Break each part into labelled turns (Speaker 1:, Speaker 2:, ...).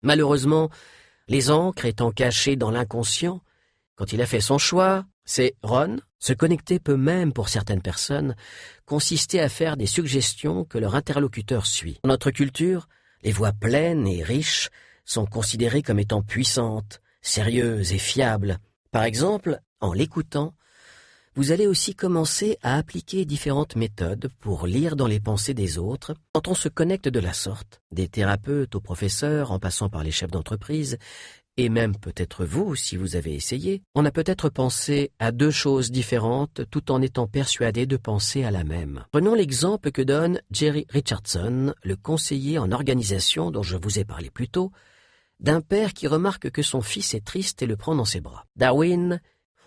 Speaker 1: Malheureusement, les ancres étant cachées dans l'inconscient, quand il a fait son choix, c'est Ron. Se connecter peut même, pour certaines personnes, consister à faire des suggestions que leur interlocuteur suit. Dans notre culture, les voix pleines et riches sont considérées comme étant puissantes, sérieuses et fiables. Par exemple, en l'écoutant, vous allez aussi commencer à appliquer différentes méthodes pour lire dans les pensées des autres. Quand on se connecte de la sorte, des thérapeutes aux professeurs, en passant par les chefs d'entreprise, et même peut-être vous, si vous avez essayé, on a peut-être pensé à deux choses différentes tout en étant persuadé de penser à la même. Prenons l'exemple que donne Jerry Richardson, le conseiller en organisation dont je vous ai parlé plus tôt, d'un père qui remarque que son fils est triste et le prend dans ses bras. Darwin,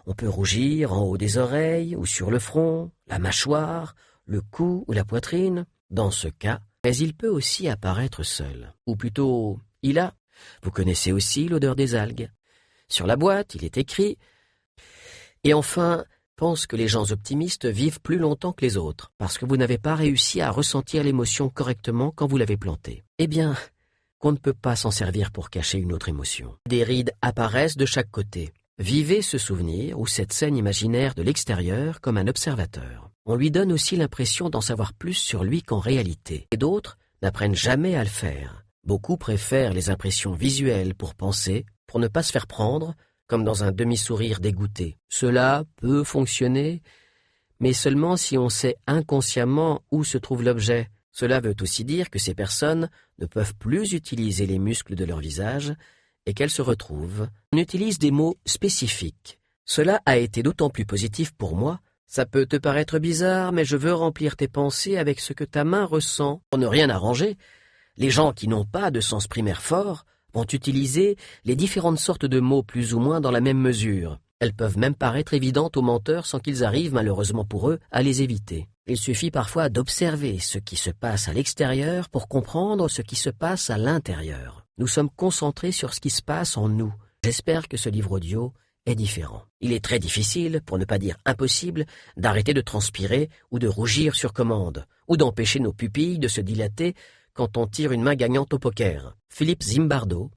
Speaker 1: on peut rougir en haut des oreilles ou sur le front, la mâchoire, le cou ou la poitrine, dans ce cas, mais il peut aussi apparaître seul. Ou plutôt, il a. Vous connaissez aussi l'odeur des algues. Sur la boîte, il est écrit « Et enfin, pense que les gens optimistes vivent plus longtemps que les autres, parce que vous n'avez pas réussi à ressentir l'émotion correctement quand vous l'avez plantée. » Eh bien, qu'on ne peut pas s'en servir pour cacher une autre émotion. Des rides apparaissent de chaque côté. Vivez ce souvenir ou cette scène imaginaire de l'extérieur comme un observateur. On lui donne aussi l'impression d'en savoir plus sur lui qu'en réalité. Et d'autres n'apprennent jamais à le faire. Beaucoup préfèrent les impressions visuelles pour penser, pour ne pas se faire prendre, comme dans un demi-sourire dégoûté. Cela peut fonctionner, mais seulement si on sait inconsciemment où se trouve l'objet. Cela veut aussi dire que ces personnes ne peuvent plus utiliser les muscles de leur visage et qu'elles se retrouvent. On utilise des mots spécifiques. Cela a été d'autant plus positif pour moi. Ça peut te paraître bizarre, mais je veux remplir tes pensées avec ce que ta main ressent. Pour ne rien arranger, les gens qui n'ont pas de sens primaire fort vont utiliser les différentes sortes de mots plus ou moins dans la même mesure. Elles peuvent même paraître évidentes aux menteurs sans qu'ils arrivent, malheureusement pour eux, à les éviter. Il suffit parfois d'observer ce qui se passe à l'extérieur pour comprendre ce qui se passe à l'intérieur. Nous sommes concentrés sur ce qui se passe en nous. J'espère que ce livre audio est différent. Il est très difficile, pour ne pas dire impossible, d'arrêter de transpirer ou de rougir sur commande, ou d'empêcher nos pupilles de se dilater quand on tire une main gagnante au poker. Philippe Zimbardo,